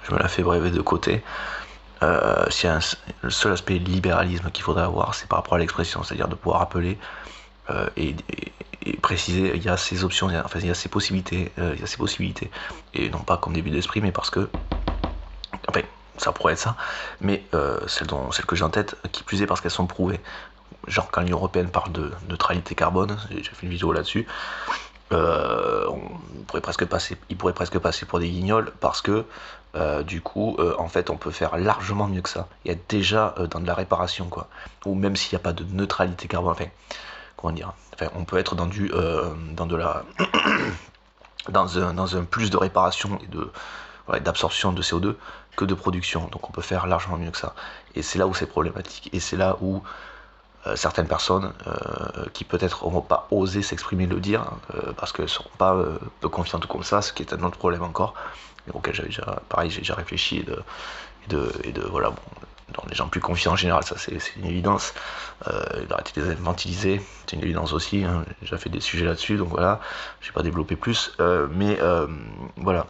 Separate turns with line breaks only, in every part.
je me la fais brevet de côté. Si le seul aspect libéralisme qu'il faudrait avoir, c'est par rapport à l'expression, c'est-à-dire de pouvoir appeler et préciser, il y a ces options, enfin il y a ces possibilités, et non pas comme début d'esprit, mais parce que, enfin, ça pourrait être ça, mais celles que j'ai en tête, qui plus est parce qu'elles sont prouvées. Genre quand l'Union Européenne parle de neutralité carbone, j'ai fait une vidéo là-dessus, il pourrait presque passer pour des guignols parce que du coup, en fait, on peut faire largement mieux que ça. Il y a déjà dans de la réparation, quoi. Ou même s'il n'y a pas de neutralité carbone, enfin, comment dire, enfin, on peut être dans dans de la, dans un plus de réparation et d'absorption de CO2 que de production. Donc on peut faire largement mieux que ça. Et c'est là où c'est problématique. Et c'est là où certaines personnes qui peut-être n'auront pas osé s'exprimer, le dire, parce qu'elles ne seront pas peu confiantes comme ça, ce qui est un autre problème encore, mais auquel j'ai déjà réfléchi, voilà, bon, dans les gens plus confiants en général, ça c'est une évidence, d'arrêter de les infantiliser, c'est une évidence aussi, hein, j'ai déjà fait des sujets là-dessus, donc voilà, je vais pas développer plus, mais voilà,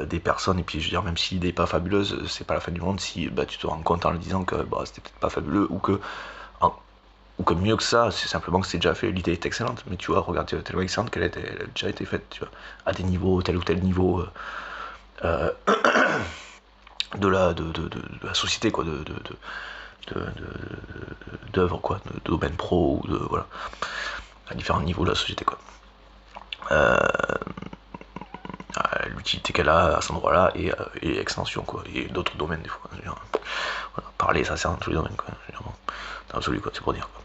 des personnes, et puis je veux dire, même si l'idée n'est pas fabuleuse, c'est pas la fin du monde si bah, tu te rends compte en le disant que bah, c'était peut-être pas fabuleux, ou que mieux que ça, c'est simplement que c'est déjà fait, l'idée est excellente, mais tu vois, regarde, elle est tellement excellente qu'elle a déjà été faite, tu vois, à des niveaux, tel ou tel niveau euh, de la société, quoi, d'œuvre, quoi, de domaine pro, ou de, voilà, à différents niveaux de la société, quoi. Euh, L'utilité qu'elle a à cet endroit-là et extension, quoi, et d'autres domaines, des fois, voilà, parler, ça sert dans tous les domaines, quoi, dans l'absolu, quoi, c'est pour dire, quoi.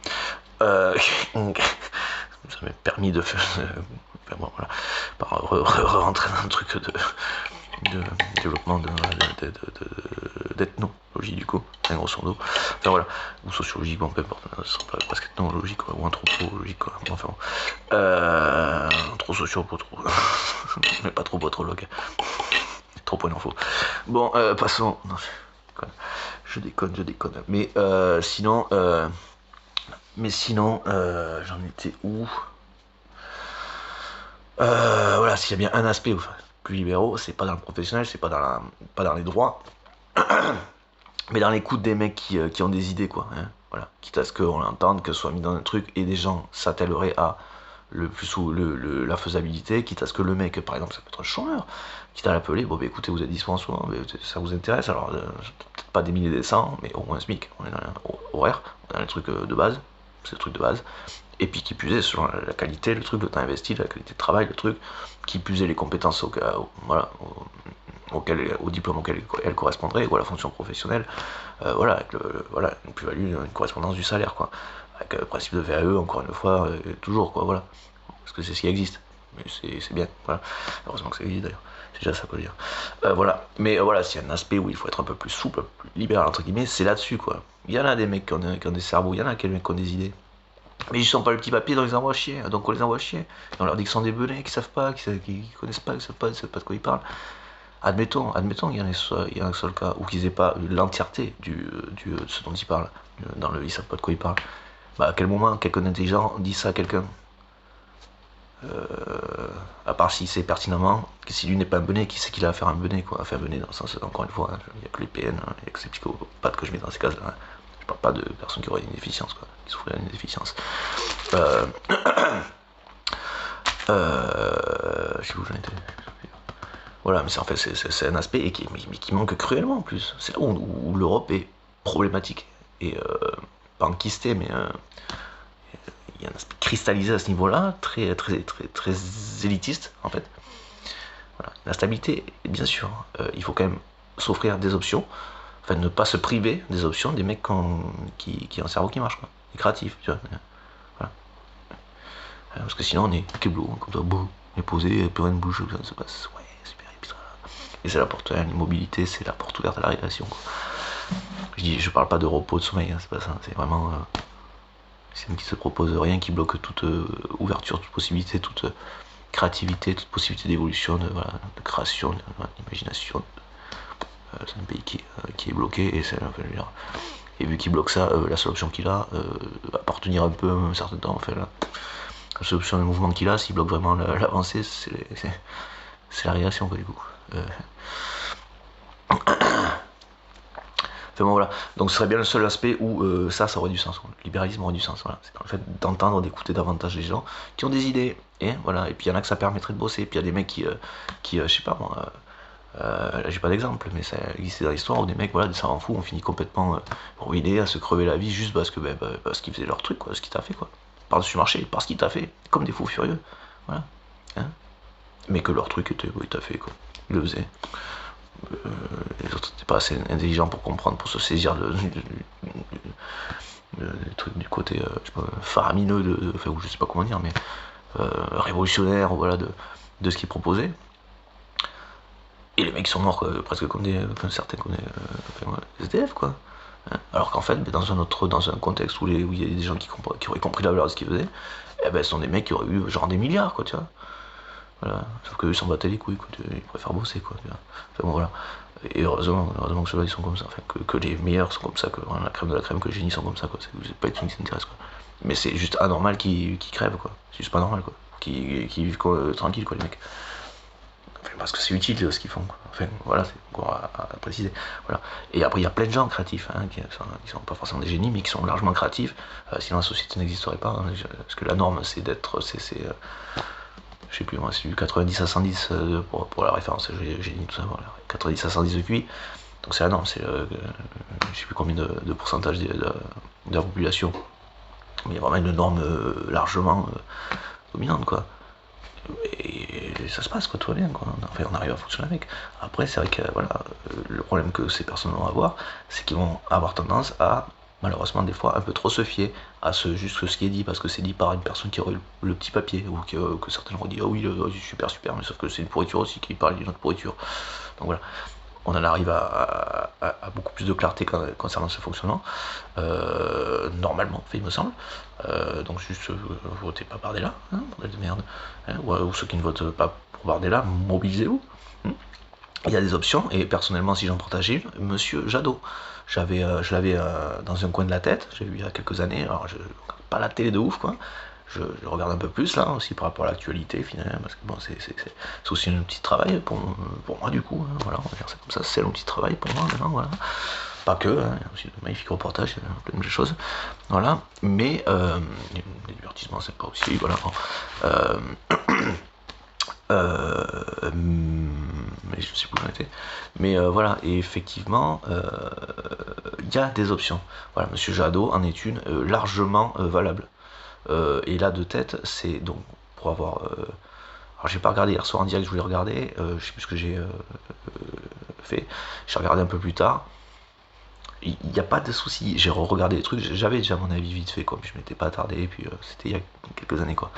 Ça m'a permis de faire, bon, voilà, rentrer dans un truc de développement d'ethnologie, du coup, grosso modo. Enfin voilà, ou sociologie, bon, peu importe, ce sera pas presque ethnologie, quoi, ou anthropologie, quoi. Enfin bon. Trop sociaux, pas trop. Mais pas trop potrologue. Trop point d'info. Bon, passons. Non, je déconne. Mais sinon, j'en étais où? Voilà, s'il y a bien un aspect plus libéraux, c'est pas dans le professionnel, c'est pas dans les droits, mais dans l'écoute des mecs qui ont des idées, quoi. Hein, voilà, quitte à ce qu'on l'entende, que ce soit mis dans un truc, et des gens s'attelleraient à la faisabilité, quitte à ce que le mec, par exemple, ça peut être un chômeur, quitte à l'appeler, bon bah écoutez, vous êtes dispo en ce moment, ça vous intéresse, alors peut-être pas des milliers des cents, mais au moins un SMIC, on est dans l'horaire, on est dans les trucs de base, c'est le truc de base. Et puis qui plus est, selon la qualité, le truc, le temps investi, la qualité de travail, le truc, qui plus est les compétences au diplôme auquel elle correspondrait, ou à la fonction professionnelle, voilà, avec voilà, une plus-value, une correspondance du salaire, quoi. Avec le principe de VAE, encore une fois, toujours, quoi, voilà. Parce que c'est ce qui existe. Mais c'est bien, voilà. Heureusement que ça existe d'ailleurs. C'est déjà ça qu'on peut dire. Voilà. Mais voilà, s'il y a un aspect où il faut être un peu plus souple, plus libéral, entre guillemets, c'est là-dessus, quoi. Il y en a des mecs qui ont des cerveaux, il y en a des mecs qui ont des idées. Mais ils sont pas le petit papier, donc ils les envoie chier. Donc on les envoie chier. Et on leur dit qu'ils sont des benets, qu'ils savent pas, qu'ils connaissent pas, qu'ils savent pas de quoi ils parlent. Admettons qu'il y en ait un seul cas, ou qu'ils aient pas l'entièreté de ce dont ils parlent. Dans le ils savent pas de quoi ils parlent. Bah à quel moment quelqu'un d'intelligent dit ça à quelqu'un, à part si c'est pertinemment, que si lui n'est pas un benet, qui sait qu'il a affaire à un benet, quoi. Enfin, un benet dans le sens, encore une fois, il n'y a que les PN, il n'y a que ces psychopathes que je mets dans ces cases-là. Je parle pas de personnes qui auraient une déficience, quoi, qui souffriraient d'une déficience. Je sais où j'en étais. Voilà, mais en fait, c'est un aspect mais qui manque cruellement en plus. C'est là où l'Europe est problématique. Et pas enquistée, mais il y a un aspect cristallisé à ce niveau-là, très élitiste en fait. Voilà. La stabilité, bien sûr, il faut quand même s'offrir des options, enfin ne pas se priver des options des mecs qui ont un cerveau qui marche, quoi. Et créatif, tu vois. Voilà. Parce que sinon on est keblo, comme ça, boum, on est posé, plus rien ne bouge, ça se passe. Ouais, super, et puis ça. Et c'est la porte à l'immobilité, c'est la porte ouverte à la réalisation, quoi. Je parle pas de repos, de sommeil, hein, c'est pas ça, c'est vraiment. C'est qui se propose rien, qui bloque toute ouverture, toute possibilité, toute créativité, toute possibilité d'évolution, voilà, de création, d'imagination. C'est un pays qui est bloqué, et vu qu'il bloque ça, la seule option qu'il a, à part tenir un peu un certain temps, enfin, la seule option de mouvement qu'il a, s'il bloque vraiment l'avancée, c'est la réaction, quoi, du coup. Enfin bon, voilà. Donc ce serait bien le seul aspect où ça aurait du sens. Le libéralisme aurait du sens. Voilà. C'est dans le fait d'entendre, d'écouter davantage les gens qui ont des idées. Et voilà. Et puis il y en a que ça permettrait de bosser. Puis il y a des mecs qui je sais pas moi. Là j'ai pas d'exemple, mais ça existe dans l'histoire où des mecs, voilà, des savants fous ont fini complètement ruinés, à se crever la vie juste parce que parce qu'ils faisaient leur truc, quoi, ce qu'il t'a fait, quoi. Par-dessus marché, parce qu'il t'a fait, comme des fous furieux. Voilà. Hein, mais que leur truc était, oui, t'a fait, quoi. Ils le faisaient. Les autres n'étaient pas assez intelligents pour comprendre, pour se saisir des trucs du côté je sais pas, faramineux, enfin, ou je sais pas comment dire, mais révolutionnaire, voilà, de ce qu'ils proposaient. Et les mecs sont morts quoi, presque comme certains comme des SDF, quoi. Hein. Alors qu'en fait, dans un contexte où il y a des gens qui auraient compris la valeur de ce qu'ils faisaient, eh ben, ce sont des mecs qui auraient eu genre des milliards, quoi, tu vois. Voilà. Sauf qu'eux, ils s'en battaient les couilles, quoi. Ils préfèrent bosser, quoi. Tu vois. Enfin, bon, voilà. Et heureusement que ceux-là, ils sont comme ça. Enfin, que les meilleurs sont comme ça, que voilà, la crème de la crème, que les génies sont comme ça, quoi. C'est pas être qui s'intéresse, quoi. Mais c'est juste anormal qu'ils crèvent, quoi. C'est juste pas normal, quoi. Qu'ils vivent quoi, tranquille, quoi, les mecs. Enfin, parce que c'est utile ce qu'ils font, quoi. Enfin, voilà, c'est encore à préciser. Voilà. Et après, il y a plein de gens créatifs, hein, qui sont pas forcément des génies, mais qui sont largement créatifs. Sinon, la société n'existerait pas. Hein, parce que la norme, c'est d'être. Je sais plus, moi, c'est du 90 à 110 pour la référence, j'ai dit tout ça, voilà. 90 à 110 de QI, donc c'est la norme, c'est je sais plus combien de pourcentage de la population, mais il y a vraiment une norme largement dominante, quoi. Et ça se passe, quoi, tout va bien, quoi. Enfin, on arrive à fonctionner avec. Après, c'est vrai que, voilà, le problème que ces personnes vont avoir, c'est qu'ils vont avoir tendance à, malheureusement, des fois, un peu trop se fier à juste ce qui est dit, parce que c'est dit par une personne qui aurait le petit papier, ou que certains auraient dit, ah oui, super, super, mais sauf que c'est une pourriture aussi qui parle d'une autre pourriture. Donc voilà, on en arrive à beaucoup plus de clarté concernant ce fonctionnement, normalement, il me semble. Donc juste, votez pas Bardella, hein, bordel de merde. Hein, ou ceux qui ne votent pas pour Bardella, mobilisez-vous. Hein. Il y a des options, et personnellement, si j'en partageais une, Monsieur Jadot. Je l'avais dans un coin de la tête, j'ai vu il y a quelques années, alors je regarde pas la télé de ouf, quoi. Je regarde un peu plus là aussi par rapport à l'actualité finalement, parce que bon, c'est aussi un petit travail pour moi du coup, hein, voilà, on va dire ça comme ça, c'est un petit travail pour moi maintenant, voilà. Pas que, hein, il y a aussi de magnifiques reportages, plein de choses, voilà, mais des divertissements sympas aussi, voilà. Bon. Mais je sais plus où j'en étais. Mais voilà, et effectivement, il y a des options. Voilà, Monsieur Jadot en est une largement valable. Et là, de tête, c'est donc pour avoir. Alors, j'ai pas regardé hier soir en direct, je voulais regarder. Je sais plus ce que j'ai fait. J'ai regardé un peu plus tard. Il n'y a pas de souci. J'ai regardé les trucs. J'avais déjà mon avis vite fait, quoi. Puis je m'étais pas attardé. Et puis c'était il y a quelques années, quoi.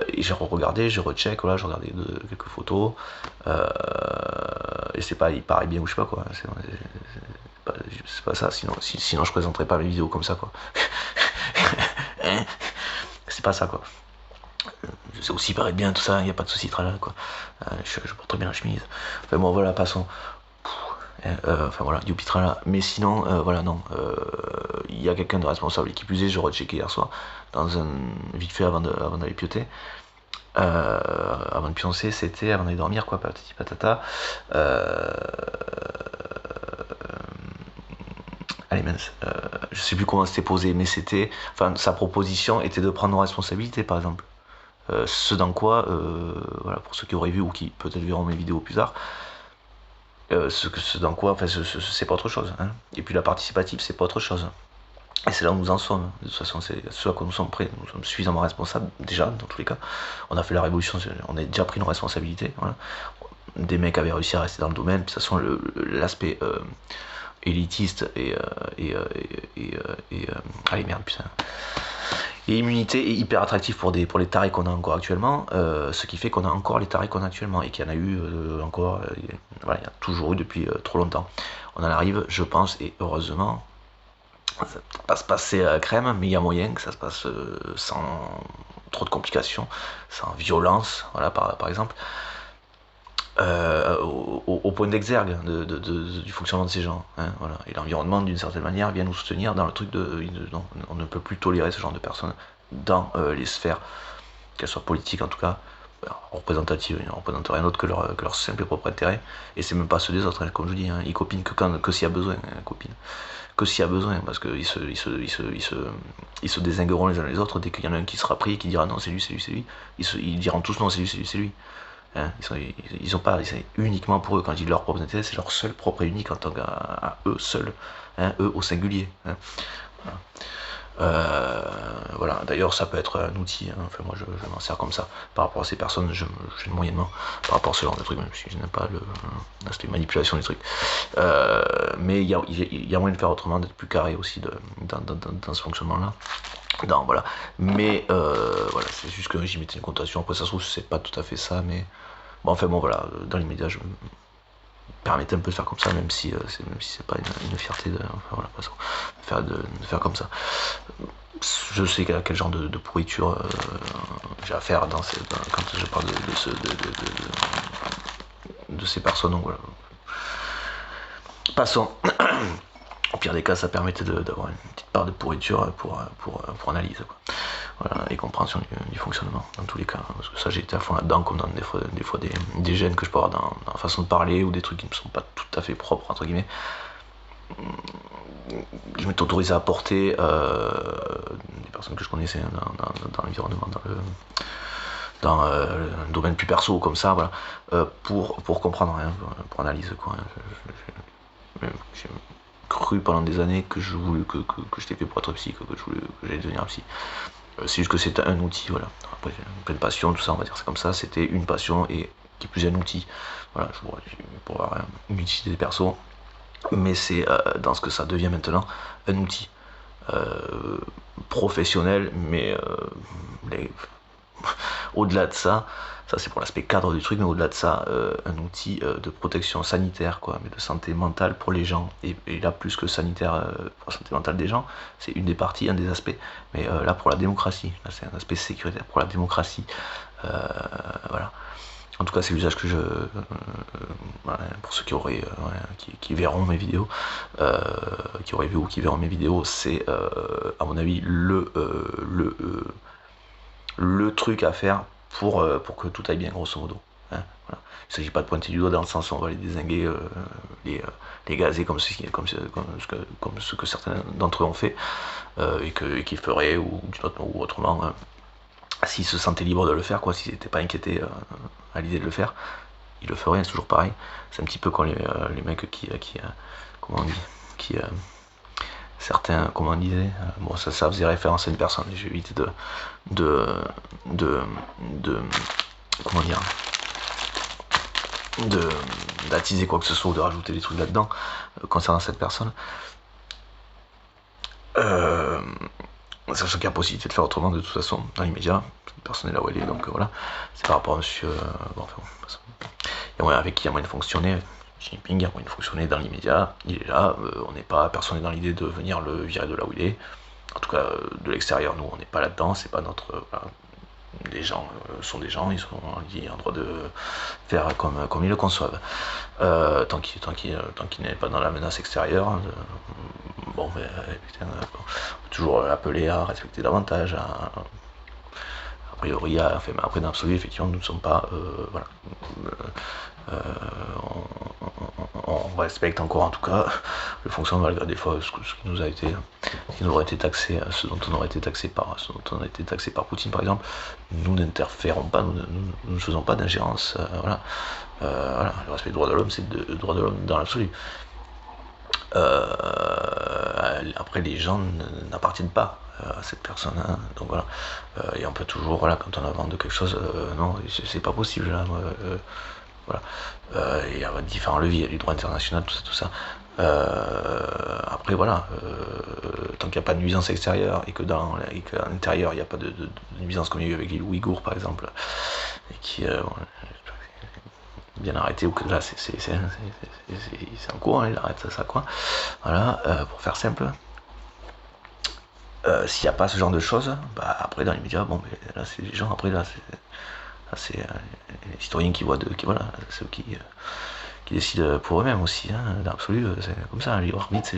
Et j'ai regardé, j'ai recheck. Voilà, j'ai regardé quelques photos. Et c'est pas, il paraît bien ou je sais pas quoi. C'est pas ça. Sinon, je présenterais pas mes vidéos comme ça, quoi. C'est pas ça, quoi. Je sais aussi paraître bien tout ça, il n'y a pas de souci, tralala, quoi. Je porte très bien la chemise. Enfin bon, voilà, passons. Enfin voilà, du pitrala. Mais sinon, voilà, non. Il y a quelqu'un de responsable. Et qui plus est, je rechecké hier soir, dans un vite fait avant d'aller pioter. Avant de pioncer, c'était avant d'aller dormir, quoi, patati patata. Allez mince, je sais plus comment c'était posé, mais c'était, enfin, sa proposition était de prendre nos responsabilités, par exemple. Ce dans quoi, voilà, pour ceux qui auraient vu ou qui peut-être verront mes vidéos plus tard, ce dans quoi, enfin, c'est pas autre chose. Hein. Et puis la participative, c'est pas autre chose. Et c'est là où nous en sommes. De toute façon, c'est ce à quoi nous sommes prêts. Nous sommes suffisamment responsables, déjà, dans tous les cas. On a fait la révolution, on a déjà pris nos responsabilités. Voilà. Des mecs avaient réussi à rester dans le domaine. De toute façon, l'aspect élitiste allez merde, putain. Et immunité est hyper attractif pour les tarés qu'on a encore actuellement, ce qui fait qu'on a encore les tarés qu'on a actuellement et qu'il y en a eu encore, voilà, il y a toujours eu depuis trop longtemps. On en arrive, je pense, et heureusement, ça va peut-être pas se passer à la crème, mais il y a moyen que ça se passe sans trop de complications, sans violence, voilà, par exemple. Au point d'exergue du fonctionnement de ces gens. Hein, voilà. Et l'environnement, d'une certaine manière, vient nous soutenir dans le truc on ne peut plus tolérer ce genre de personnes dans les sphères, qu'elles soient politiques en tout cas, représentative, ils ne représentent rien d'autre que leur simple et propre intérêt, et c'est même pas ceux des autres, hein, comme je dis, hein, ils copinent que s'il y a besoin, hein, copinent. Que s'il y a besoin, parce ils se désingueront les uns les autres dès qu'il y en a un qui sera pris et qui dira non, c'est lui, c'est lui, c'est lui. Ils diront tous non, c'est lui, c'est lui, c'est lui. Hein, ils ont pas, c'est uniquement pour eux, quand ils disent leur propre intérêt, c'est leur seul propre et unique en tant qu'à eux seuls, hein, eux au singulier. Hein. Voilà. Voilà, d'ailleurs ça peut être un outil, hein. Enfin moi je m'en sers comme ça par rapport à ces personnes, je moyennement par rapport à ce genre de trucs, même si je n'aime pas l'aspect manipulation des trucs, mais il y a moyen de faire autrement, d'être plus carré aussi dans ce fonctionnement là. Non, voilà, mais voilà, c'est juste que j'y mettais une connotation, après ça se trouve c'est pas tout à fait ça, mais bon, enfin bon voilà, dans l'immédiat je me permettais un peu de faire comme ça, même si c'est pas une fierté de, enfin, voilà, de faire comme ça. Je sais quel genre de pourriture j'ai à faire quand je parle de ces personnes, donc voilà. Passons. Au pire des cas, ça permettait d'avoir une petite part de pourriture pour analyse, quoi. Voilà, et compréhension du fonctionnement, dans tous les cas. Parce que ça, j'ai été à fond là-dedans, comme dans des fois des gènes que je peux avoir dans la façon de parler, ou des trucs qui ne sont pas tout à fait propres, entre guillemets. Je m'étais autorisé à apporter des personnes que je connaissais dans l'environnement, dans le domaine plus perso, comme ça, voilà, pour comprendre rien, pour analyse, quoi. J'ai cru pendant des années que je voulais que j'étais fait pour être psy, que j'allais devenir psy. C'est juste que c'était un outil, voilà. Après, j'ai plein de passion, tout ça, on va dire c'est comme ça. C'était une passion et qui plus est un outil. Voilà, pour avoir une utilité des persos. Mais c'est dans ce que ça devient maintenant un outil professionnel, mais au-delà de ça c'est pour l'aspect cadre du truc, mais au-delà de ça, un outil de protection sanitaire, quoi, mais de santé mentale pour les gens, et là plus que sanitaire pour la santé mentale des gens, c'est une des parties, un des aspects, mais là pour la démocratie, là c'est un aspect sécuritaire pour la démocratie, voilà. En tout cas, c'est l'usage que voilà, pour ceux qui auraient, qui verront mes vidéos, qui auraient vu ou qui verront mes vidéos, c'est à mon avis le truc à faire pour que tout aille bien, grosso modo. Hein, voilà. Il ne s'agit pas de pointer du doigt dans le sens où on va les dézinguer, les gazer comme ce que certains d'entre eux ont fait, et qu'ils feraient, ou autrement, hein, s'ils se sentaient libres de le faire, quoi, s'ils n'étaient pas inquiétés à l'idée de le faire, ils le feraient, c'est toujours pareil. C'est un petit peu comme les mecs comment on dit, certains, comment on disait, bon ça faisait référence à une personne, j'ai évité comment dire, d'attiser quoi que ce soit ou de rajouter des trucs là-dedans concernant cette personne, sachant qu'il y a possibilité de faire autrement de toute façon dans l'immédiat, cette personne est là où elle est, donc voilà, c'est par rapport à monsieur bon, enfin, il y a moyen, avec qui il y a moyen de fonctionner. Xi Jinping, il y a moyen de fonctionner dans l'immédiat, il est là, on n'est pas, personne n'est dans l'idée de venir le virer de là où il est, en tout cas de l'extérieur, nous on n'est pas là-dedans, c'est pas notre, voilà. Les gens sont des gens, ils ont droit de faire comme ils le conçoivent, tant qu'il n'est pas dans la menace extérieure, bon, mais putain, toujours appeler à respecter davantage, a priori, enfin, mais après dans l'absolu, effectivement, nous ne sommes pas, voilà, on respecte encore en tout cas le fonctionnement, malgré des fois ce qui nous aurait été taxé, ce dont on aurait été taxé par Poutine par exemple. Nous n'interférons pas, nous ne faisons pas d'ingérence, voilà. Voilà, le respect des droits de l'homme, c'est le droit de l'homme dans l'absolu. Après, les gens n'appartiennent pas à cette personne, hein, donc voilà, et on peut toujours, voilà, quand on invente de quelque chose, non, c'est pas possible là, voilà, il y a différents leviers, du droit international, tout ça. Après voilà, tant qu'il n'y a pas de nuisance extérieure et qu'à l'intérieur il n'y a pas de nuisance comme il y a eu avec les Ouïghours par exemple, et qui bien arrêté, ou que là c'est en cours, hein, il arrête ça quoi, voilà, pour faire simple. S'il n'y a pas ce genre de choses, bah après dans les médias, bon, mais là c'est les gens, après là c'est les citoyens voilà, ceux qui décident pour eux-mêmes aussi, hein, dans l'absolu, c'est comme ça, libre arbitre,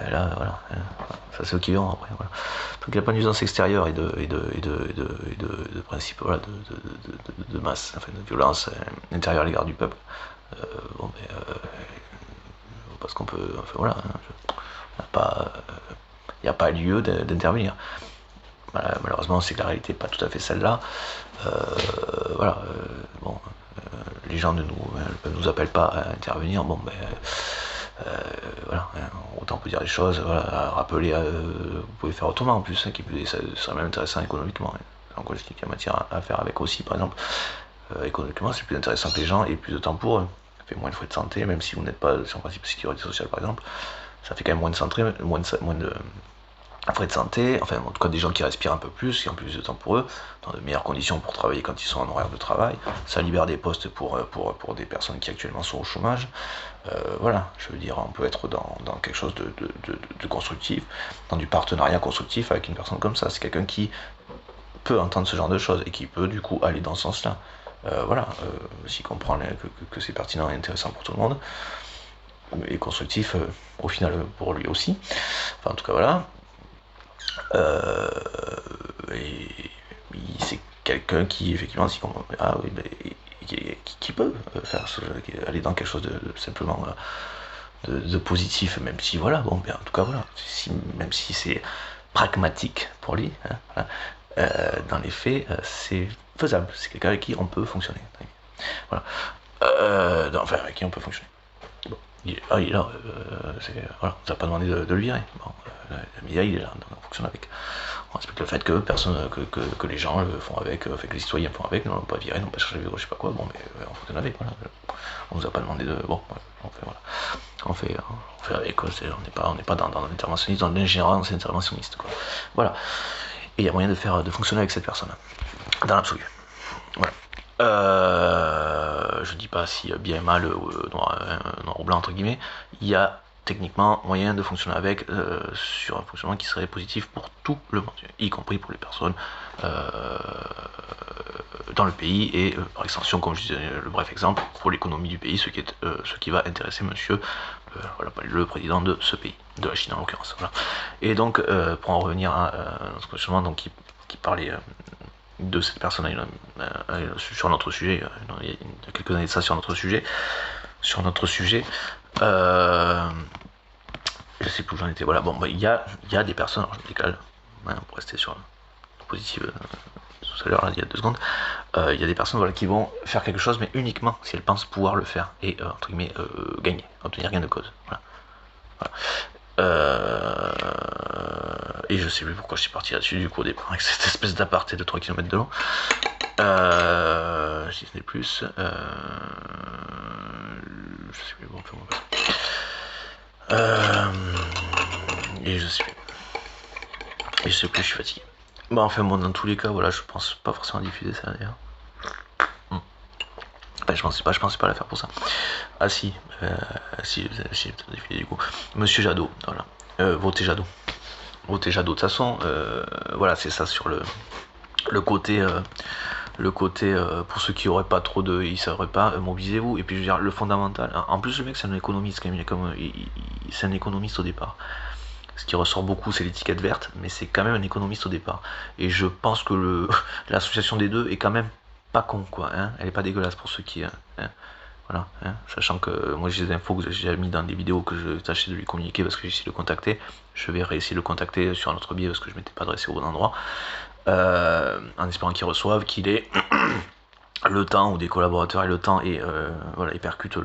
Là, voilà, ça c'est eux qui verront après. Voilà. Donc il n'y a pas de nuisance extérieure et de principe voilà, de masse, enfin de violence intérieure à l'égard du peuple. Bon, mais parce qu'on peut, enfin voilà, il n'y a pas lieu d'intervenir. Malheureusement, c'est que la réalité n'est pas tout à fait celle-là. Voilà, bon, les gens ne nous appellent pas à intervenir. Bon, ben, voilà, autant on peut dire les choses, voilà, rappeler, vous pouvez faire autrement en plus, hein, ça serait même intéressant économiquement. Hein. Donc je dis qu'il y a matière à faire avec aussi, par exemple, économiquement c'est plus intéressant que les gens et plus de temps pour eux. Ça fait moins de frais de santé, même si vous n'êtes pas sur le principe de sécurité sociale par exemple, ça fait quand même moins de frais de santé, enfin en tout cas des gens qui respirent un peu plus, qui ont plus de temps pour eux, dans de meilleures conditions pour travailler quand ils sont en horaire de travail, ça libère des postes pour des personnes qui actuellement sont au chômage. Voilà, je veux dire, on peut être dans quelque chose de constructif, dans du partenariat constructif avec une personne comme ça. C'est quelqu'un qui peut entendre ce genre de choses et qui peut du coup aller dans ce sens-là. Voilà, s'il comprend que c'est pertinent et intéressant pour tout le monde, et constructif au final pour lui aussi. Enfin, en tout cas, voilà. Et c'est quelqu'un qui, effectivement, si on, ah oui, qui peut faire aller dans quelque chose de simplement de positif, même si voilà, bon, bien, en tout cas, voilà, même si c'est pragmatique pour lui, hein, dans les faits, c'est faisable. C'est quelqu'un avec qui on peut fonctionner. Voilà. Enfin, avec qui on peut fonctionner. Bon. Il est là, voilà, on n'a pas demandé de le virer. Bon, mais il est là, donc on fonctionne avec. On respecte le fait que personne, que les gens le font avec, que les citoyens font avec, non pas virer, non pas chercher je sais pas quoi, bon, mais on fonctionne avec, voilà. On nous a pas demandé de. Bon, on fait, voilà. On fait avec, quoi, on n'est pas dans l'interventionnisme, dans l'ingérence interventionniste, quoi. Voilà. Et il y a moyen de fonctionner avec cette personne, dans l'absolu. Voilà. Je dis pas si bien et mal, noir ou blanc entre guillemets, il y a techniquement moyen de fonctionner avec sur un fonctionnement qui serait positif pour tout le monde, y compris pour les personnes dans le pays et par extension, comme je disais, le bref exemple, pour l'économie du pays, ce qui va intéresser monsieur voilà, le président de ce pays, de la Chine en l'occurrence. Voilà. Et donc, pour en revenir à ce fonctionnement donc, qui parlait de cette personne sur notre sujet, il y a quelques années de ça sur notre sujet, je sais plus où j'en étais, voilà, bon, bah, il y a des personnes, alors je me décale, hein, pour rester sur le positif tout à l'heure, là, il y a 2 secondes, il y a des personnes voilà, qui vont faire quelque chose, mais uniquement si elles pensent pouvoir le faire, et entre guillemets, gagner, obtenir gain de cause, voilà. Et je sais plus pourquoi je suis parti là-dessus du coup au départ avec cette espèce d'aparté de 3 km de long. Si ce n'est plus. Je sais plus, bon, enfin, et je sais plus. Et je sais plus, je suis fatigué. Bon, enfin, bon, dans tous les cas, voilà, je pense pas forcément diffuser ça d'ailleurs. Enfin, je pensais pas la faire pour ça. Ah si, si, j'ai peut-être diffusé du coup. Monsieur Jadot, voilà. Votez Jadot. Votez Jadot. De toute façon, voilà, c'est ça sur le côté. Pour ceux qui auraient pas trop de, ils sauraient pas, mobilisez-vous. Et puis je veux dire le fondamental. En plus le mec c'est un économiste quand même, c'est un économiste au départ. Ce qui ressort beaucoup c'est l'étiquette verte, mais c'est quand même un économiste au départ. Et je pense que l'association des deux est quand même pas con quoi. Hein, elle est pas dégueulasse pour ceux qui. Hein, voilà, hein, sachant que moi j'ai des infos que j'ai mis dans des vidéos que je tâchais de lui communiquer parce que j'ai essayé de le contacter. Je vais réessayer de le contacter sur un autre biais parce que je m'étais pas adressé au bon endroit. En espérant qu'ils reçoivent, qu'il ait le temps, ou des collaborateurs et le temps, et voilà, ils percutent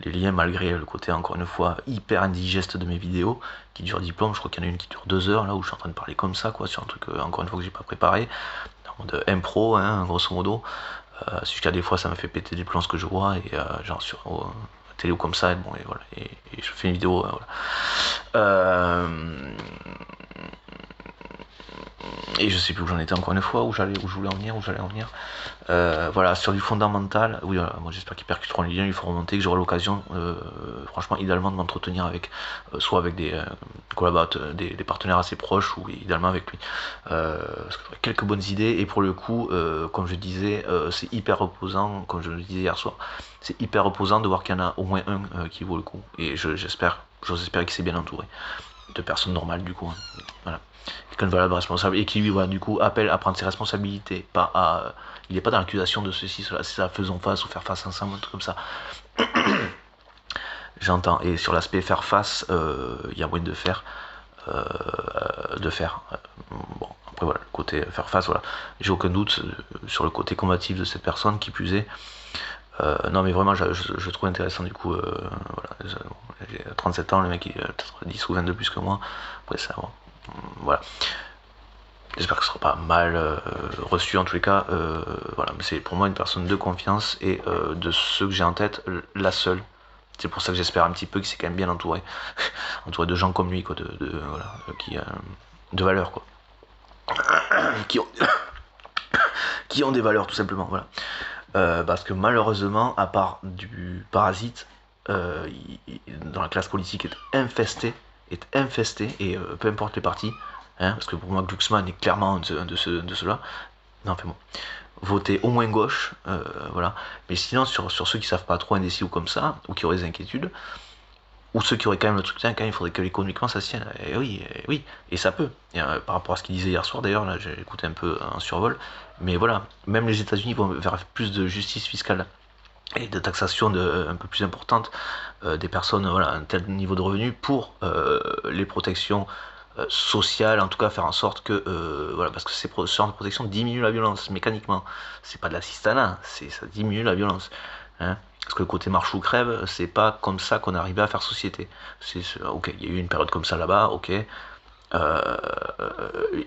les liens malgré le côté, encore une fois, hyper indigeste de mes vidéos, qui durent diplôme, je crois qu'il y en a une qui dure 2 heures, là, où je suis en train de parler comme ça, quoi, sur un truc, encore une fois, que j'ai pas préparé, de impro, hein, grosso modo, jusqu'à des fois, ça me fait péter des plombs ce que je vois, et genre sur télé ou comme ça, et bon, et voilà, et je fais une vidéo, voilà. Et je sais plus où j'en étais encore une fois, où je voulais en venir, voilà, sur du fondamental, oui, voilà, moi j'espère qu'ils percuteront les liens, il faut remonter, que j'aurai l'occasion, franchement, idéalement de m'entretenir avec, soit avec des collaborateurs, des partenaires assez proches, ou idéalement avec lui. Parce que j'aurai quelques bonnes idées, et pour le coup, comme je disais, c'est hyper reposant, comme je le disais hier soir, c'est hyper reposant de voir qu'il y en a au moins un qui vaut le coup. Et j'espère, j'ose espérer qu'il s'est bien entouré de personnes normales du coup, hein. Voilà, quelqu'un de valable, responsable, et qui lui, voilà, du coup, appelle à prendre ses responsabilités, pas à... il n'est pas dans l'accusation de ceci, cela, c'est ça, faisons face ou faire face ensemble, un truc comme ça. J'entends, et sur l'aspect faire face, il y a moyen de faire, bon, après voilà, le côté faire face, voilà, j'ai aucun doute sur le côté combatif de cette personne, qui plus est. Non mais vraiment je trouve intéressant du coup, voilà, j'ai 37 ans, le mec il a peut-être 10 ou 22 plus que moi, après ça, bon, voilà. J'espère que ce sera pas mal reçu en tous les cas, voilà, mais c'est pour moi une personne de confiance, et de ceux que j'ai en tête, la seule. C'est pour ça que j'espère un petit peu qu'il s'est quand même bien entouré, entouré de gens comme lui, quoi, voilà, qui, de valeurs, quoi, qui ont, qui ont des valeurs tout simplement, voilà. Parce que malheureusement, à part du parasite, dans la classe politique est infesté, et peu importe les partis, hein, parce que pour moi Glucksmann est clairement un de ceux-là. Non, enfin bon, voter au moins gauche, voilà. Mais sinon, sur ceux qui savent pas trop, indécis ou comme ça, ou qui auraient des inquiétudes, ou ceux qui auraient quand même le truc, tiens, quand même, il faudrait que économiquement ça se tienne. Et oui, oui, et ça peut. Et, par rapport à ce qu'il disait hier soir, d'ailleurs, là, j'ai écouté un peu en survol, mais voilà, même les États-Unis vont vers plus de justice fiscale et de taxation un peu plus importante des personnes, voilà, à un tel niveau de revenus, pour les protections sociales, en tout cas faire en sorte que, voilà, parce que ces genre de protection diminuent la violence mécaniquement. C'est pas de l'assistanat, ça diminue la violence, hein. Parce que le côté marche ou crève, c'est pas comme ça qu'on est arrivé à faire société. Ok, il y a eu une période comme ça là-bas, ok. Et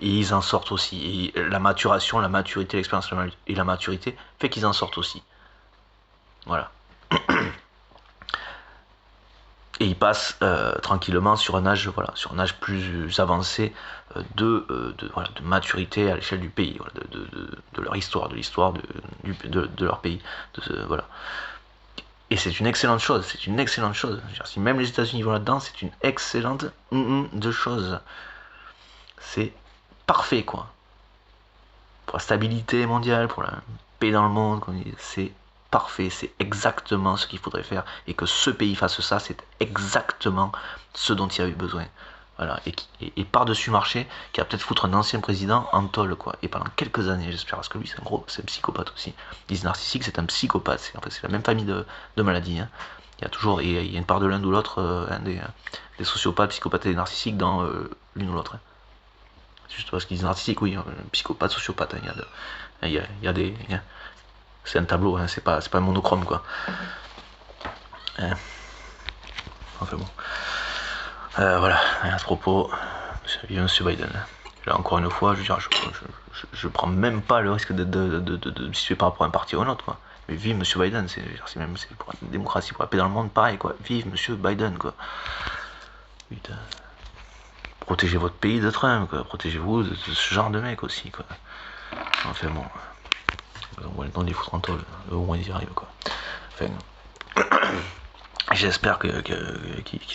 ils en sortent aussi. Et la maturation, la maturité, l'expérience et la maturité fait qu'ils en sortent aussi. Voilà. Et ils passent tranquillement sur un âge, voilà, sur un âge plus avancé voilà, de maturité à l'échelle du pays, voilà, de leur histoire, de l'histoire de leur pays. Voilà. Et c'est une excellente chose, c'est une excellente chose. Si même les États-Unis vont là-dedans, c'est une excellente de choses. C'est parfait, quoi. Pour la stabilité mondiale, pour la paix dans le monde, c'est parfait, c'est exactement ce qu'il faudrait faire. Et que ce pays fasse ça, c'est exactement ce dont il y a eu besoin. Voilà, et par-dessus marché, qui va peut-être foutre un ancien président en tôle, quoi. Et pendant quelques années, j'espère, parce que lui, c'est un psychopathe aussi. Ils disent narcissique, c'est un psychopathe. En fait, c'est la même famille de maladies, hein. Il y a toujours, il y a une part de l'un ou l'autre, des sociopathes, psychopathes et narcissiques dans l'une ou l'autre, hein. C'est juste parce qu'ils disent narcissique, oui, psychopathe, sociopathe, hein, il y a des... c'est un tableau, hein, c'est pas un monochrome, quoi. Hein. Enfin bon. Voilà, à ce propos, vive Monsieur Biden. Là, encore une fois, je veux dire, je prends même pas le risque de me situer par rapport à un parti ou un autre, quoi. Mais vive Monsieur Biden, c'est pour la démocratie, pour la paix dans le monde, pareil, quoi. Vive Monsieur Biden, quoi. Putain. Protégez votre pays de Trump, quoi. Protégez-vous de ce genre de mec aussi, quoi. Enfin bon. On va le temps de les foutre en tôle, au moins ils y arrivent, quoi. Enfin. J'espère qu'ils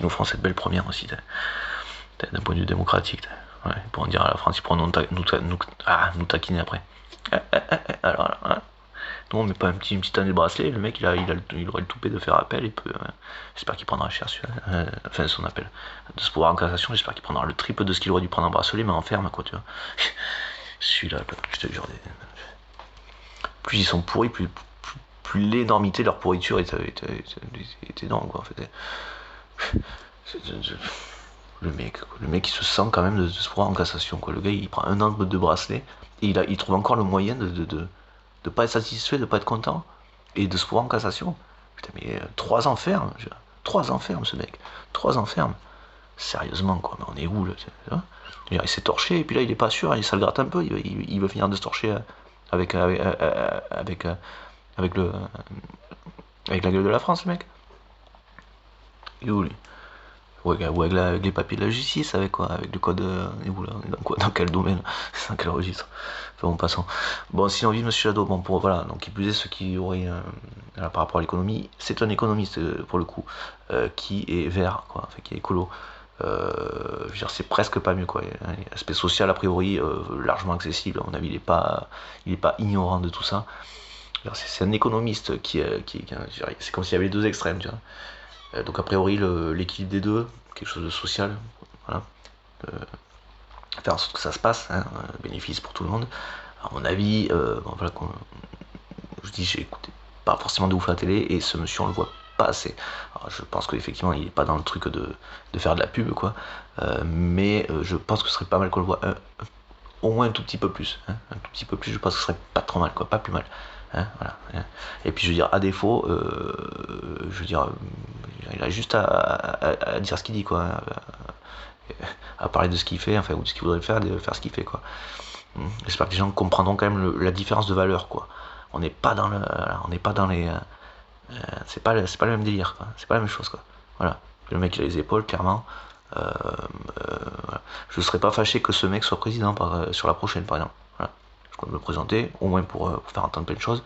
nous feront cette belle première aussi, d'un point de vue démocratique. Ouais, ils pourront dire à la France, ils pourront nous taquiner après. Alors, hein. Nous on met pas une petite année de bracelet, le mec il aurait le toupet de faire appel, j'espère qu'il prendra cher enfin son appel, de se pouvoir en cassation, j'espère qu'il prendra le triple de ce qu'il aurait dû prendre en bracelet, mais en ferme, quoi, tu vois. Celui-là, je te jure, plus ils sont pourris, plus l'énormité de leur pourriture est énorme, quoi, en fait. Le mec il se sent quand même de se voir en cassation, quoi. Le gars il prend un an de bracelet et il trouve encore le moyen de pas être satisfait, de pas être content et de se voir en cassation. Putain, mais 3 ans ferme, 3 ans ferme, ce mec, 3 ans ferme. Sérieusement, quoi, mais on est où, là, il s'est torché et puis là il est pas sûr, ça le gratte un peu, il veut finir de se torcher avec la gueule de la France, le mec. Il est où, lui? Ouais, avec les papiers de la justice, avec quoi? Avec le code. Dans quel domaine? Dans quel registre? Enfin bon, passons. Bon, sinon, vive Monsieur Jadot. Bon, voilà. Donc, qui plus est, ceux qui auraient. Par rapport à l'économie, c'est un économiste, pour le coup, qui est vert, quoi. Enfin, qui est écolo. Je veux dire, c'est presque pas mieux, quoi. Aspect social, a priori, largement accessible. À mon avis, il est pas ignorant de tout ça. C'est un économiste c'est comme s'il y avait les deux extrêmes, tu vois. Donc a priori l'équilibre des deux, quelque chose de social, voilà. Faire en sorte que ça se passe, hein, bénéfice pour tout le monde. À mon avis, bon, voilà, je dis, j'ai écouté pas forcément de ouf la télé, et ce monsieur on le voit pas assez. Alors, je pense qu'effectivement il est pas dans le truc de faire de la pub, quoi, mais je pense que ce serait pas mal qu'on le voit au moins un tout petit peu plus, hein, un tout petit peu plus, je pense que ce serait pas trop mal, quoi, pas plus mal. Hein, voilà, hein. Et puis je veux dire, à défaut, je veux dire, il a juste à dire ce qu'il dit, quoi, hein, à parler de ce qu'il fait, enfin, ou de ce qu'il voudrait faire, de faire ce qu'il fait, quoi. J'espère que les gens comprendront quand même la différence de valeur, quoi. On n'est pas dans le, on n'est pas dans les, c'est pas le même délire, quoi. C'est pas la même chose, quoi. Voilà, le mec il a les épaules, clairement. Voilà. Je serais pas fâché que ce mec soit président sur la prochaine, par exemple. Voilà. Je compte me présenter, au moins pour faire entendre plein de choses.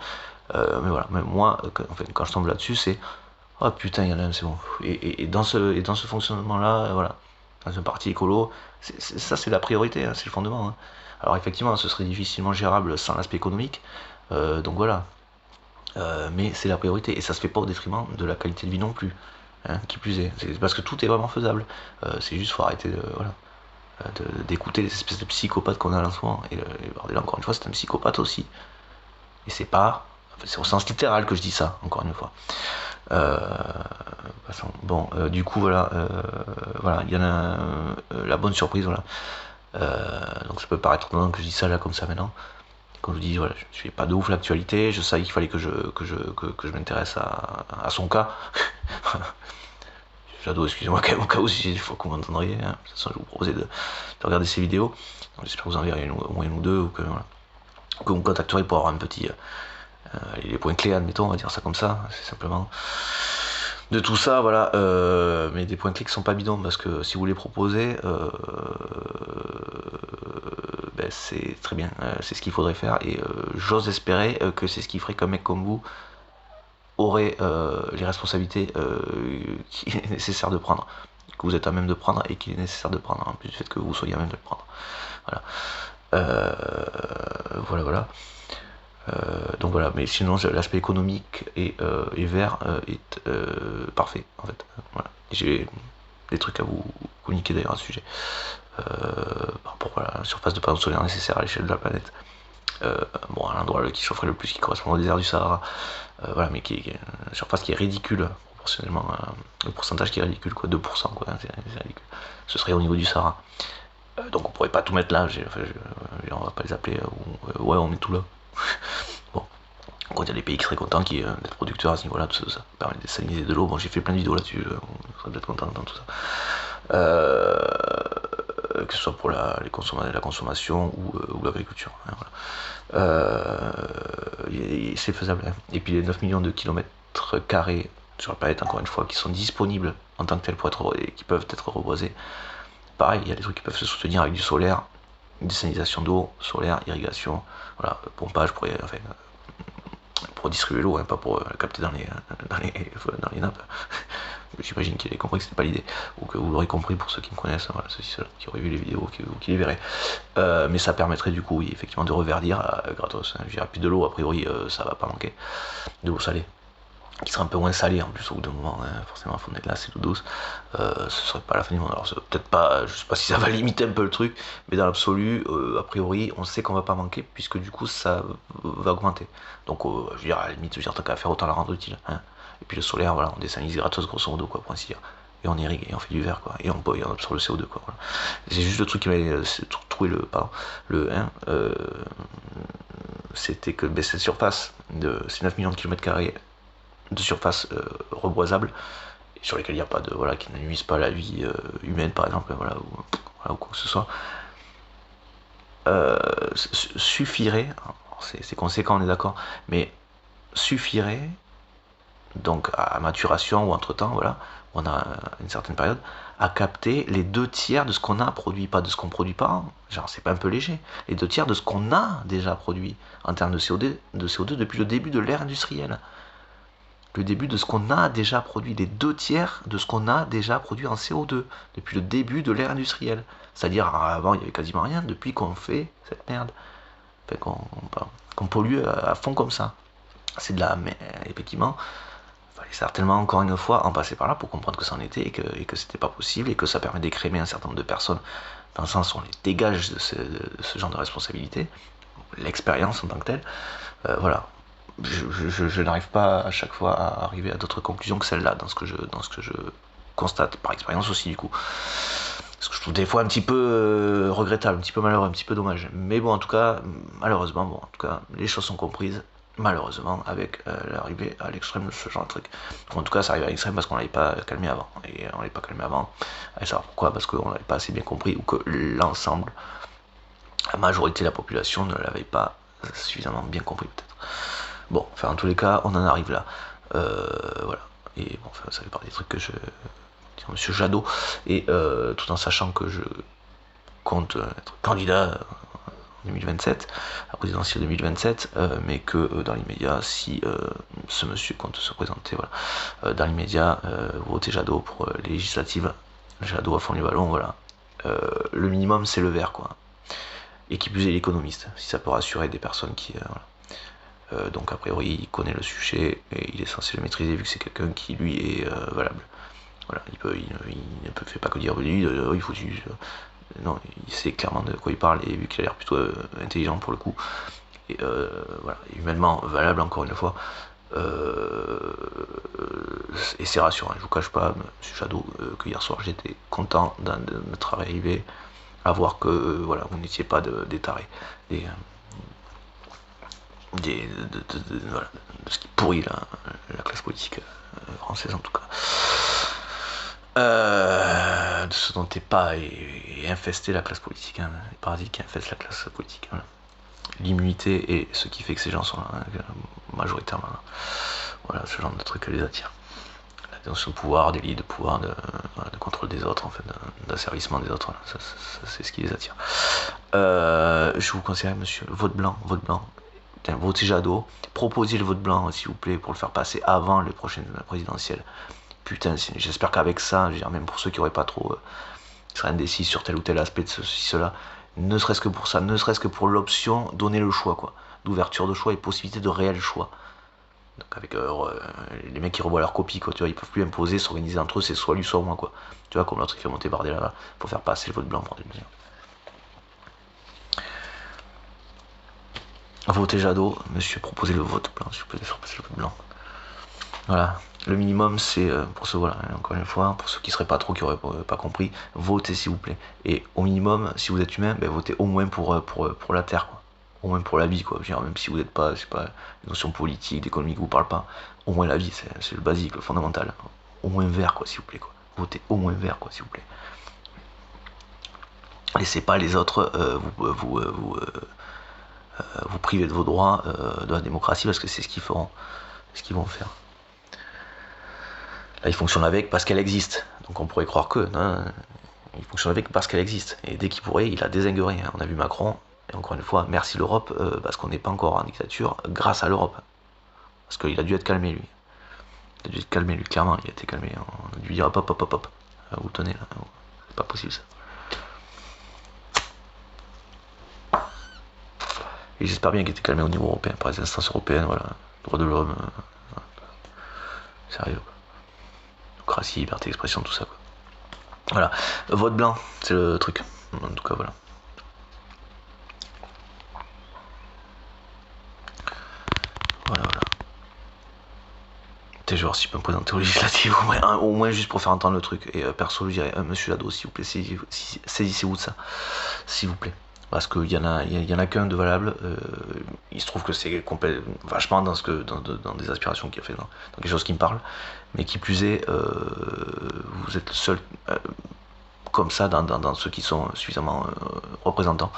Mais voilà, même moi, quand je tombe là-dessus, c'est oh putain, il y en a un, c'est bon. Et dans ce fonctionnement-là, voilà, dans un parti écolo, ça c'est la priorité, hein, c'est le fondement, hein. Alors effectivement, ce serait difficilement gérable sans l'aspect économique, donc voilà. Mais c'est la priorité, et ça se fait pas au détriment de la qualité de vie non plus, hein, qui plus est. C'est parce que tout est vraiment faisable. C'est juste faut arrêter voilà, d'écouter les espèces de psychopathes qu'on a là en ce moment. Et bordel, encore une fois, c'est un psychopathe aussi. Et c'est pas, enfin, c'est au sens littéral que je dis ça, encore une fois. Bon, du coup, voilà, voilà, il y en a la bonne surprise, voilà. Donc ça peut paraître étonnant que je dis ça là comme ça maintenant. Comme je dis, voilà, je ne suis pas de ouf l'actualité, je savais qu'il fallait que je m'intéresse à son cas. J'adore, excusez-moi, au cas où si des fois que vous m'entendriez, hein. De toute façon, je vais vous proposer de regarder ces vidéos. J'espère que vous en verrez au moins une ou deux, ou que, voilà, que vous me contacterez pour avoir un petit, les points clés, admettons, on va dire ça comme ça, c'est simplement de tout ça, voilà, mais des points clés qui sont pas bidons, parce que si vous les proposez, ben c'est très bien, c'est ce qu'il faudrait faire, et j'ose espérer que c'est ce qui ferait qu'un mec comme vous aurait les responsabilités qu'il est nécessaire de prendre, que vous êtes à même de prendre, et qu'il est nécessaire de prendre, en plus du fait que vous soyez à même de le prendre. Voilà. Voilà. Donc voilà, mais sinon l'aspect économique et vert est parfait en fait. Voilà. J'ai des trucs à vous communiquer d'ailleurs à ce sujet. Par rapport à la surface de panneaux solaires nécessaire à l'échelle de la planète. Bon, à l'endroit qui chaufferait le plus, qui correspond au désert du Sahara. Voilà, mais qui est une surface qui est ridicule, proportionnellement le pourcentage qui est ridicule, quoi, 2%, quoi, c'est ridicule. Ce serait au niveau du Sahara. Donc on pourrait pas tout mettre là, on va pas les appeler, ouais, on met tout là. Bon, quand il y a des pays qui seraient contents d'être producteurs à ce niveau-là, tout ça permet de désaliniser de l'eau. Bon, j'ai fait plein de vidéos là-dessus, on serait peut-être content d'entendre tout ça. Que ce soit pour la consommation ou l'agriculture, hein, voilà. C'est faisable, hein. Et puis les 9 millions de kilomètres carrés sur la planète, encore une fois, qui sont disponibles en tant que tels et qui peuvent être reboisés. Pareil, il y a des trucs qui peuvent se soutenir avec du solaire, désalinisation d'eau, solaire, irrigation, voilà, pompage pour distribuer l'eau, hein, pas pour la capter dans les nappes. J'imagine qu'il ait compris que c'était pas l'idée, ou que vous l'aurez compris pour ceux qui me connaissent, voilà, ceux qui auraient vu les vidéos ou qui les verraient. Mais ça permettrait du coup, oui, effectivement, de reverdir gratos, hein. Je dirais, plus de l'eau, a priori, ça va pas manquer. De l'eau salée, qui sera un peu moins salée en plus au bout d'un moment, hein. Forcément, la fonte de glace c'est tout douce, ce serait pas la fin du monde. Alors peut-être pas, je sais pas si ça va limiter un peu le truc, mais dans l'absolu, a priori on sait qu'on va pas manquer, puisque du coup ça va augmenter. Donc je veux dire, à la limite, je veux dire, tant qu'à faire, autant la rendre utile, hein. Et puis le solaire, voilà, on désalinise gratos grosso modo, quoi, pour ainsi dire. Et on irrigue, et on fait du verre, quoi, et on absorbe le CO2, quoi, voilà. C'est juste le truc qui m'a trouvé le 1, c'était que cette surface de ces 9 millions de kilomètres carrés de surface reboisable, sur lesquelles il n'y a pas de, voilà, qui ne nuisent pas à la vie humaine, par exemple, voilà, ou quoi que ce soit, suffirait, c'est conséquent, on est d'accord, mais suffirait, donc à maturation ou entre temps, voilà, on a une certaine période, à capter les 2 tiers de ce qu'on a produit, pas de ce qu'on produit pas, genre c'est pas un peu léger, les 2 tiers de ce qu'on a déjà produit en termes de CO2 depuis le début de l'ère industrielle. Le début de ce qu'on a déjà produit, les 2 tiers de ce qu'on a déjà produit en CO2 depuis le début de l'ère industrielle. C'est-à-dire avant il n'y avait quasiment rien depuis qu'on fait cette merde, enfin, qu'on pollue à fond comme ça. C'est de la merde, effectivement. fallait certainement encore une fois en passer par là pour comprendre que ça en était et que c'était pas possible et que ça permet d'écrémer un certain nombre de personnes dans le sens où on les dégage de ce genre de responsabilité, l'expérience en tant que telle. Voilà. Je n'arrive pas à chaque fois à arriver à d'autres conclusions que celle-là dans ce que je constate par expérience aussi du coup. Ce que je trouve des fois un petit peu regrettable, un petit peu malheureux, un petit peu dommage. Mais bon, en tout cas, malheureusement, bon, en tout cas, les choses sont comprises, malheureusement, avec l'arrivée à l'extrême de ce genre de truc. En tout cas, ça arrive à l'extrême parce qu'on l'avait pas calmé avant. Et on l'avait pas calmé avant. Et ça, pourquoi? Parce qu'on l'avait pas assez bien compris ou que l'ensemble, la majorité de la population ne l'avait pas suffisamment bien compris, peut-être. Bon, enfin, en tous les cas, on en arrive là. Voilà. Et bon, enfin, ça fait partie des trucs que je Monsieur Jadot, et tout en sachant que je compte être candidat en 2027, à la présidentielle 2027, mais que dans l'immédiat, si ce monsieur compte se présenter, voilà, dans l'immédiat, votez Jadot pour les législatives, Jadot à fond les ballons, voilà. Le minimum, c'est le vert, quoi. Et qui plus est l'économiste, si ça peut rassurer des personnes qui... voilà. Donc a priori il connaît le sujet et il est censé le maîtriser vu que c'est quelqu'un qui lui est valable. Voilà, il ne fait pas que dire lui, il faut non, il sait clairement de quoi il parle et vu qu'il a l'air plutôt intelligent pour le coup et voilà, humainement valable encore une fois. Et c'est rassurant, je vous cache pas, monsieur Jadot, que hier soir j'étais content de notre arrivée à voir que voilà, vous n'étiez pas des tarés, voilà, de ce qui pourrit la classe politique française en tout cas. De ce dont est pas et infester la classe politique, hein, les parasites qui infestent la classe politique. Voilà. L'immunité est ce qui fait que ces gens sont là, hein, majoritairement là. Voilà, ce genre de trucs les attire. La notion de pouvoir, d'élit, de pouvoir, de contrôle des autres, en fait, d'asservissement des autres, voilà, ça, c'est ce qui les attire. Je vous conseille, monsieur, vote blanc. Votez Jadot, proposez le vote blanc, s'il vous plaît, pour le faire passer avant les prochaines présidentielles. Putain, j'espère qu'avec ça, je veux dire, même pour ceux qui n'auraient pas trop, qui seraient indécis sur tel ou tel aspect de ceci, cela, ne serait-ce que pour ça, ne serait-ce que pour l'option, donner le choix, quoi, d'ouverture de choix et possibilité de réel choix. Donc avec les mecs qui revoient leur copie, quoi, tu vois, ils peuvent plus imposer, s'organiser entre eux, c'est soit lui, soit moi, quoi. Tu vois, comme l'autre qui fait monter Bardella là, pour faire passer le vote blanc pour des mesures. Votez Jadot, monsieur, proposez le vote blanc, s'il vous plaît, faire passer le vote blanc. Voilà, le minimum c'est pour ceux, voilà, encore une fois, pour ceux qui seraient pas trop, qui auraient pas compris, votez s'il vous plaît. Et au minimum, si vous êtes humain, ben, votez au moins pour la terre, quoi. Au moins pour la vie, quoi. Je veux dire, même si vous n'êtes pas, je sais pas, les notions politiques, d'économie qui vous parlent pas, au moins la vie, c'est le basique, le fondamental. Au moins vert, quoi, s'il vous plaît, quoi. Votez au moins vert, quoi, s'il vous plaît. Laissez pas les autres vous priver de vos droits de la démocratie parce que c'est ce qu'ils feront, ce qu'ils vont faire. Là, il fonctionne avec parce qu'elle existe. Donc on pourrait croire que, non, il fonctionne avec parce qu'elle existe. Et dès qu'il pourrait, il a désingueuré. On a vu Macron, et encore une fois, merci l'Europe, parce qu'on n'est pas encore en dictature, grâce à l'Europe. Parce qu'il a dû être calmé, lui. Il a dû être calmé, lui, clairement, il a été calmé. On a dû dire hop. Vous tenez là, c'est pas possible ça. Et j'espère bien qu'il était calmé au niveau européen, par les instances européennes, voilà. Droits de l'homme, sérieux, quoi. Démocratie, liberté d'expression, tout ça, quoi. Voilà, vote blanc, c'est le truc. En tout cas, voilà. Voilà. Peut-être je vais voir si je peux me présenter aux législatives, au moins juste pour faire entendre le truc. Et perso, je dirais, monsieur Jadot, s'il vous plaît, saisissez-vous de ça, s'il vous plaît. Parce qu'il y en a qu'un de valable. Il se trouve que c'est vachement dans des aspirations qu'il a fait, dans quelque chose qui me parle. Mais qui plus est, vous êtes le seul comme ça dans ceux qui sont suffisamment représentants.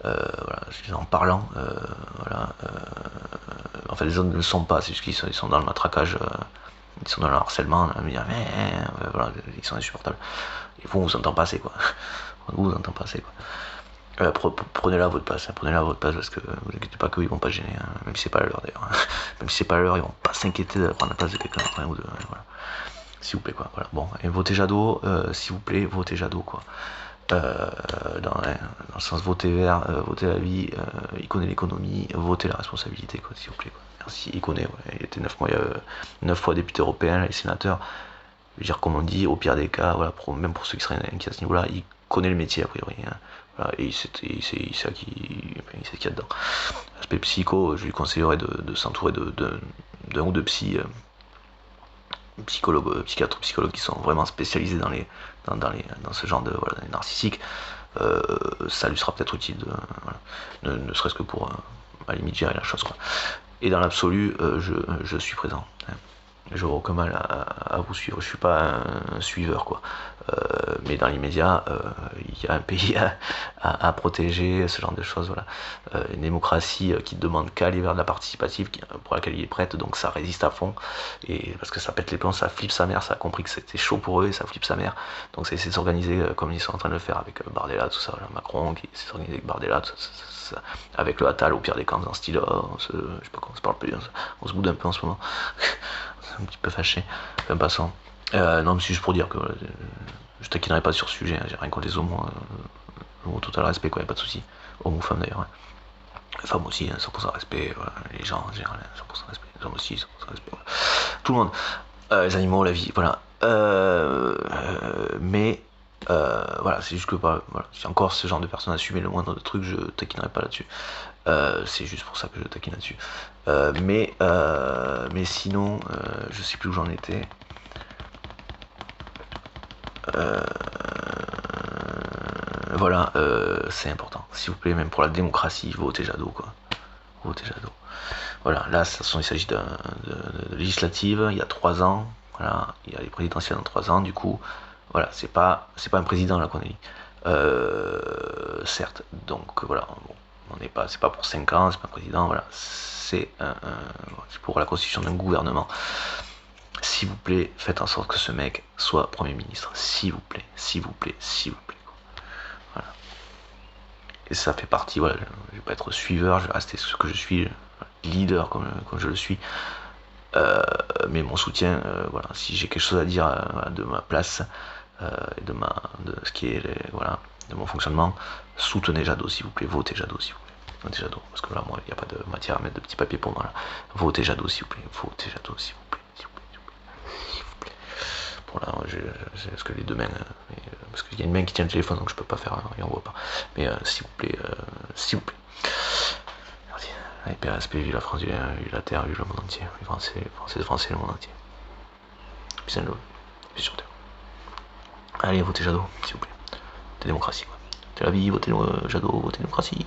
Voilà, en parlant, voilà. Enfin, les autres ne le sont pas, c'est juste qu'ils sont dans le matraquage, ils sont dans le harcèlement, voilà, ils sont insupportables. Et vous, on vous entend passer, quoi. Vous entend passer, quoi. Prenez-la à votre place, parce que vous inquiétez pas qu'ils vont pas gêner, hein, même si c'est pas l'heure d'ailleurs. Même si c'est pas l'heure, ils vont pas s'inquiéter de prendre la place de quelqu'un après ou deux, voilà. S'il vous plaît, quoi. Voilà. Bon, et votez Jadot, s'il vous plaît, votez Jadot, quoi. dans le sens voter vert, voter la vie, il connaît l'économie, voter la responsabilité, quoi, s'il vous plaît. Quoi. Merci, il connaît, ouais. Il était 9 fois député européen, et sénateur. Je veux dire, comme on dit, au pire des cas, voilà, même pour ceux qui seraient inquiets à ce niveau-là, il connaît le métier a priori. Hein. Voilà, et il sait ce qu'il y a dedans. L'aspect psycho, je lui conseillerais de s'entourer d'un ou deux psychologues, psychiatres, psychologues qui sont vraiment spécialisés dans ce genre de voilà, dans les narcissiques. Ça lui sera peut-être utile, voilà, ne serait-ce que pour à la limite gérer la chose. Quoi. Et dans l'absolu, je suis présent. Hein. J'aurai aucun mal à vous suivre. Je suis pas un suiveur, quoi. Mais dans l'immédiat, il y a un pays à protéger, ce genre de choses. Voilà. Une démocratie qui ne demande qu'à aller vers de la participative, pour laquelle il est prête, donc ça résiste à fond. Et parce que ça pète les plombs, ça flippe sa mère, ça a compris que c'était chaud pour eux et ça flippe sa mère. Donc ça essaie de s'organiser comme ils sont en train de le faire avec Bardella, tout ça, voilà, Macron qui essaie de s'organiser avec Bardella, tout ça, avec le Attal au pire des cas, dans ce style-là. Je sais pas comment on se parle plus, on se boude un peu en ce moment. Un petit peu fâché, même passant. Non, mais c'est juste pour dire que je taquinerai pas sur ce sujet, hein, j'ai rien contre les homos, au total respect, quoi, y a pas de soucis. Homo ou femme d'ailleurs, hein. Les femmes aussi, hein, 100% respect, voilà. Les gens en général, 100% respect, les hommes aussi, 100% respect, voilà. Tout le monde, les animaux, la vie, voilà. Mais voilà, c'est juste que voilà, si encore ce genre de personne assumait le moindre de trucs, je taquinerai pas là-dessus. C'est juste pour ça que je taquine là-dessus. Mais sinon, je sais plus où j'en étais. Voilà, c'est important. S'il vous plaît, même pour la démocratie, votez Jadot, quoi. Votez Jadot. Voilà, là, de toute façon, il s'agit de législative, il y a 3 ans. Voilà, il y a les présidentielles dans 3 ans, du coup, voilà, c'est pas un président là qu'on est. Certes, donc voilà, bon, c'est pas pour 5 ans, c'est pas un président, voilà, c'est pour la constitution d'un gouvernement. S'il vous plaît, faites en sorte que ce mec soit Premier ministre. S'il vous plaît, s'il vous plaît, s'il vous plaît. Voilà. Et ça fait partie, voilà, je vais pas être suiveur, je vais rester ce que je suis, leader comme je le suis. Mais mon soutien, voilà, si j'ai quelque chose à dire de ma place, de ce qui est, voilà, de mon fonctionnement, soutenez Jadot s'il vous plaît, votez Jadot s'il vous plaît. Votez Jadot, parce que là, moi, il n'y a pas de matière à mettre de petits papiers pour moi. Là. Votez Jadot s'il vous plaît, votez Jadot s'il vous plaît, s'il vous plaît, s'il vous plaît. Pour là, parce que les deux mains, parce qu'il y a une main qui tient le téléphone, donc je peux pas faire, et on voit pas. Mais s'il vous plaît, s'il vous plaît. Merci. Allez, PRSP, vive la France, vive la Terre, vive le monde entier. Les Français, le monde entier. Peace and love. Peace sur Terre. Allez, votez Jadot, s'il vous plaît. Votez démocratie, quoi. Votez la vie, votez Jadot, votez démocratie.